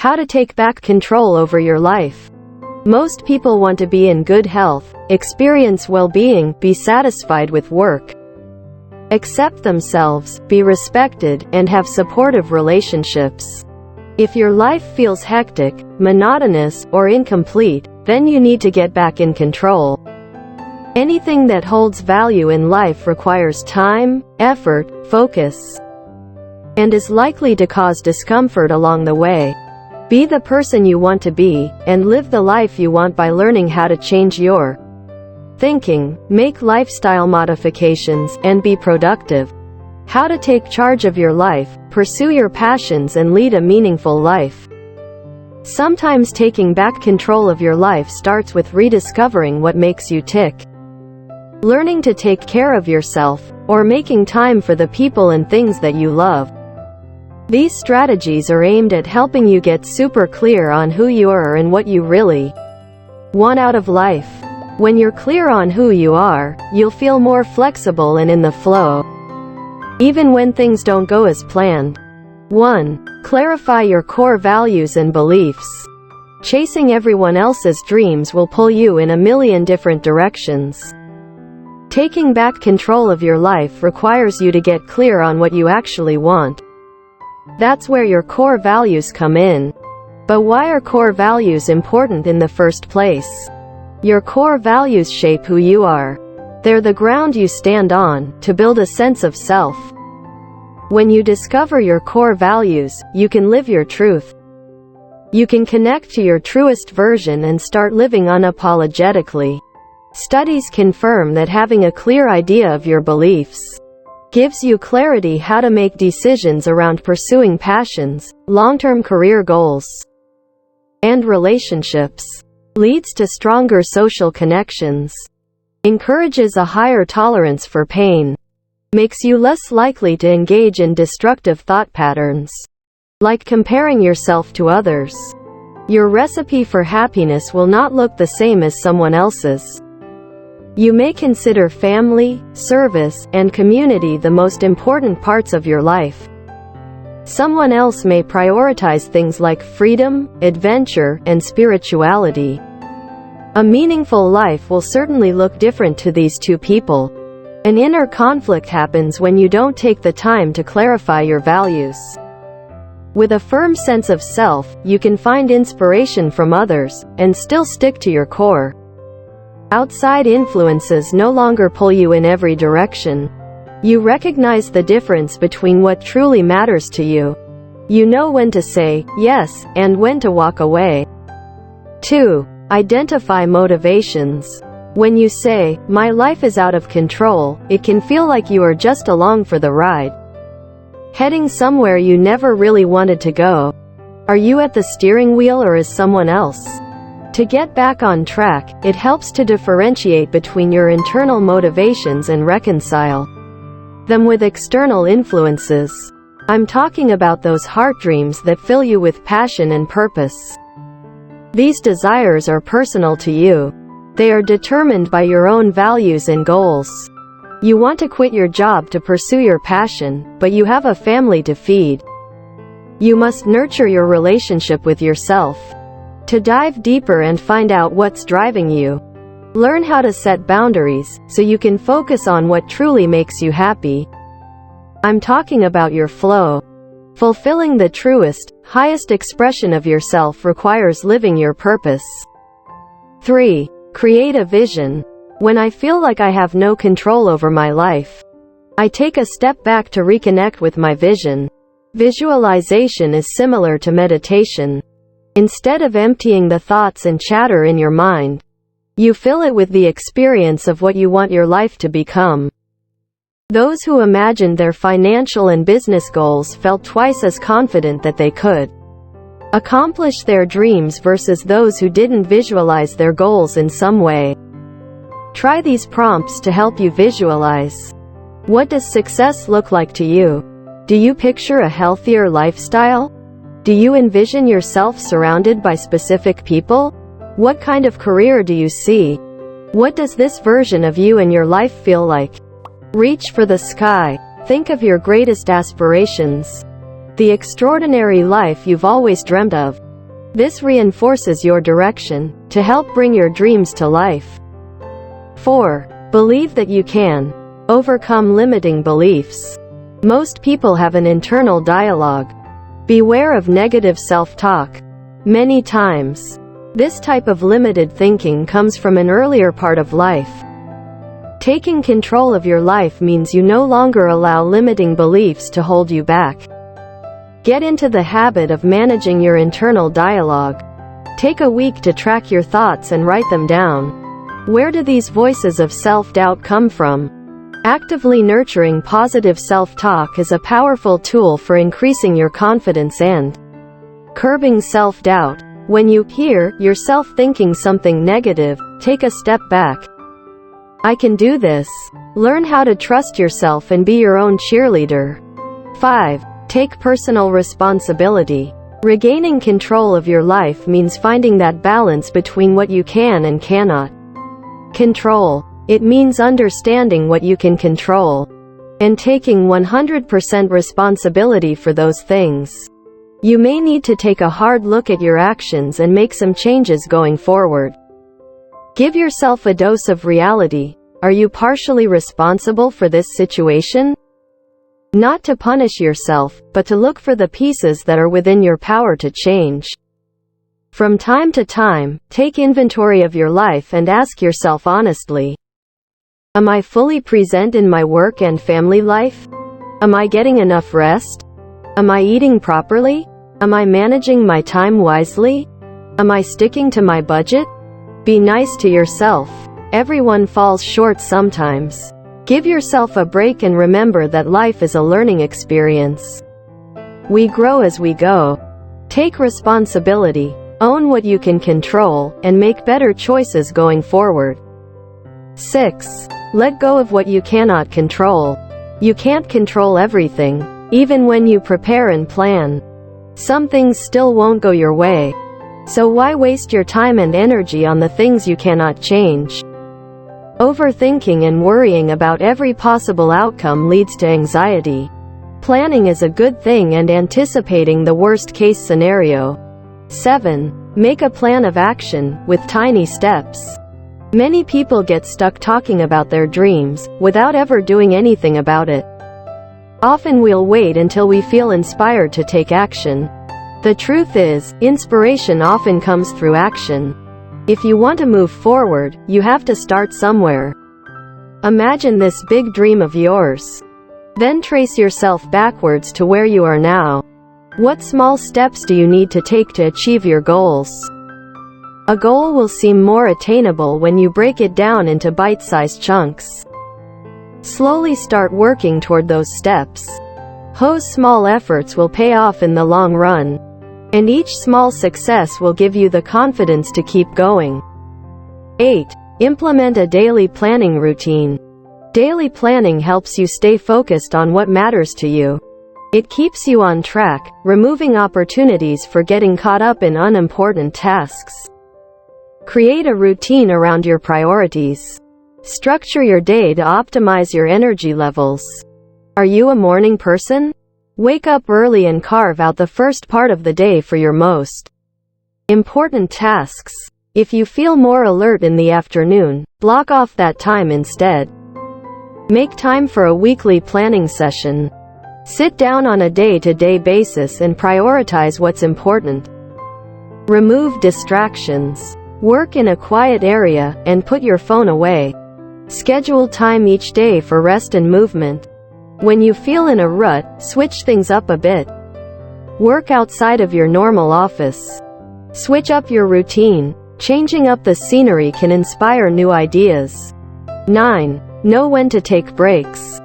How to take back control over your life. Most people want to be in good health, experience well-being, be satisfied with work, accept themselves, be respected, and have supportive relationships. If your life feels hectic, monotonous, or incomplete, then you need to get back in control. Anything that holds value in life requires time, effort, focus, and is likely to cause discomfort along the way. Be the person you want to be, and live the life you want by learning how to change your thinking, make lifestyle modifications, and be productive. How to take charge of your life, pursue your passions, and lead a meaningful life. Sometimes taking back control of your life starts with rediscovering what makes you tick, learning to take care of yourself, or making time for the people and things that you love. These strategies are aimed at helping you get super clear on who you are and what you really want out of life. When you're clear on who you are, you'll feel more flexible and in the flow, even when things don't go as planned. 1. Clarify your core values and beliefs. Chasing everyone else's dreams will pull you in a million different directions. Taking back control of your life requires you to get clear on what you actually want. That's where your core values come in. But why are core values important in the first place? Your core values shape who you are. They're the ground you stand on, to build a sense of self. When you discover your core values, you can live your truth. You can connect to your truest version and start living unapologetically. Studies confirm that having a clear idea of your beliefs gives you clarity how to make decisions around pursuing passions, long-term career goals, and relationships. Leads to stronger social connections. Encourages a higher tolerance for pain. Makes you less likely to engage in destructive thought patterns, like comparing yourself to others. Your recipe for happiness will not look the same as someone else's. You may consider family, service, and community the most important parts of your life. Someone else may prioritize things like freedom, adventure, and spirituality. A meaningful life will certainly look different to these two people. An inner conflict happens when you don't take the time to clarify your values. With a firm sense of self, you can find inspiration from others, and still stick to your core. Outside influences no longer pull you in every direction. You recognize the difference between what truly matters to you. You know when to say yes, and when to walk away. 2. Identify motivations. When you say, "My life is out of control," it can feel like you are just along for the ride, heading somewhere you never really wanted to go. Are you at the steering wheel or is someone else? To get back on track, it helps to differentiate between your internal motivations and reconcile them with external influences. I'm talking about those heart dreams that fill you with passion and purpose. These desires are personal to you. They are determined by your own values and goals. You want to quit your job to pursue your passion, but you have a family to feed. You must nurture your relationship with yourself. To dive deeper and find out what's driving you, learn how to set boundaries, so you can focus on what truly makes you happy. I'm talking about your flow. Fulfilling the truest, highest expression of yourself requires living your purpose. 3. Create a vision. When I feel like I have no control over my life, I take a step back to reconnect with my vision. Visualization is similar to meditation. Instead of emptying the thoughts and chatter in your mind, you fill it with the experience of what you want your life to become. Those who imagined their financial and business goals felt twice as confident that they could accomplish their dreams versus those who didn't visualize their goals in some way. Try these prompts to help you visualize. What does success look like to you? Do you picture a healthier lifestyle? Do you envision yourself surrounded by specific people? What kind of career do you see? What does this version of you and your life feel like? Reach for the sky. Think of your greatest aspirations. The extraordinary life you've always dreamt of. This reinforces your direction to help bring your dreams to life. 4. Believe that you can overcome limiting beliefs. Most people have an internal dialogue. Beware of negative self-talk. Many times, this type of limited thinking comes from an earlier part of life. Taking control of your life means you no longer allow limiting beliefs to hold you back. Get into the habit of managing your internal dialogue. Take a week to track your thoughts and write them down. Where do these voices of self-doubt come from? Actively nurturing positive self-talk is a powerful tool for increasing your confidence and curbing self-doubt. When you hear yourself thinking something negative, take a step back. I can do this. Learn how to trust yourself and be your own cheerleader. 5. Take personal responsibility. Regaining control of your life means finding that balance between what you can and cannot control. It means understanding what you can control and taking 100% responsibility for those things. You may need to take a hard look at your actions and make some changes going forward. Give yourself a dose of reality. Are you partially responsible for this situation? Not to punish yourself, but to look for the pieces that are within your power to change. From time to time, take inventory of your life and ask yourself honestly, am I fully present in my work and family life? Am I getting enough rest? Am I eating properly? Am I managing my time wisely? Am I sticking to my budget? Be nice to yourself. Everyone falls short sometimes. Give yourself a break and remember that life is a learning experience. We grow as we go. Take responsibility, own what you can control, and make better choices going forward. 6. Let go of what you cannot control. You can't control everything, even when you prepare and plan. Some things still won't go your way. So why waste your time and energy on the things you cannot change? Overthinking and worrying about every possible outcome leads to anxiety. Planning is a good thing and anticipating the worst-case scenario. 7. Make a plan of action, with tiny steps. Many people get stuck talking about their dreams, without ever doing anything about it. Often we'll wait until we feel inspired to take action. The truth is, inspiration often comes through action. If you want to move forward, you have to start somewhere. Imagine this big dream of yours. Then trace yourself backwards to where you are now. What small steps do you need to take to achieve your goals? A goal will seem more attainable when you break it down into bite-sized chunks. Slowly start working toward those steps. Those small efforts will pay off in the long run. And each small success will give you the confidence to keep going. 8. Implement a daily planning routine. Daily planning helps you stay focused on what matters to you. It keeps you on track, removing opportunities for getting caught up in unimportant tasks. Create a routine around your priorities. Structure your day to optimize your energy levels. Are you a morning person? Wake up early and carve out the first part of the day for your most important tasks. If you feel more alert in the afternoon, block off that time instead. Make time for a weekly planning session. Sit down on a day-to-day basis and prioritize what's important. Remove distractions. Work in a quiet area, and put your phone away. Schedule time each day for rest and movement. When you feel in a rut, switch things up a bit. Work outside of your normal office. Switch up your routine. Changing up the scenery can inspire new ideas. 9. Know when to take breaks.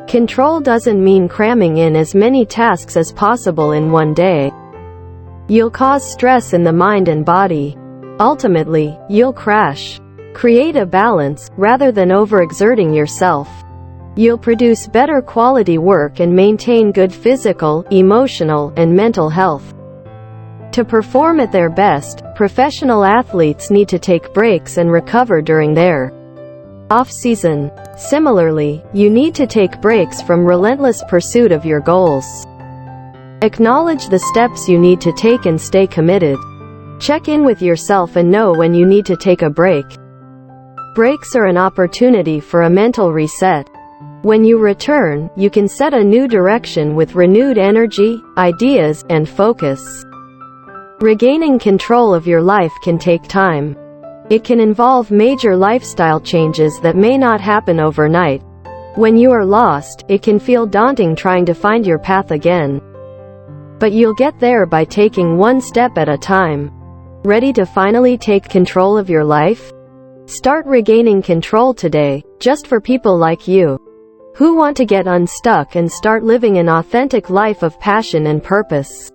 Control doesn't mean cramming in as many tasks as possible in one day. You'll cause stress in the mind and body. Ultimately, you'll crash. Create a balance, rather than overexerting yourself. You'll produce better quality work and maintain good physical, emotional, and mental health. To perform at their best, professional athletes need to take breaks and recover during their off-season. Similarly, you need to take breaks from relentless pursuit of your goals. Acknowledge the steps you need to take and stay committed. Check in with yourself and know when you need to take a break. Breaks are an opportunity for a mental reset. When you return, you can set a new direction with renewed energy, ideas, and focus. Regaining control of your life can take time. It can involve major lifestyle changes that may not happen overnight. When you are lost, it can feel daunting trying to find your path again. But you'll get there by taking one step at a time. Ready to finally take control of your life? Start regaining control today, just for people like you, who want to get unstuck and start living an authentic life of passion and purpose.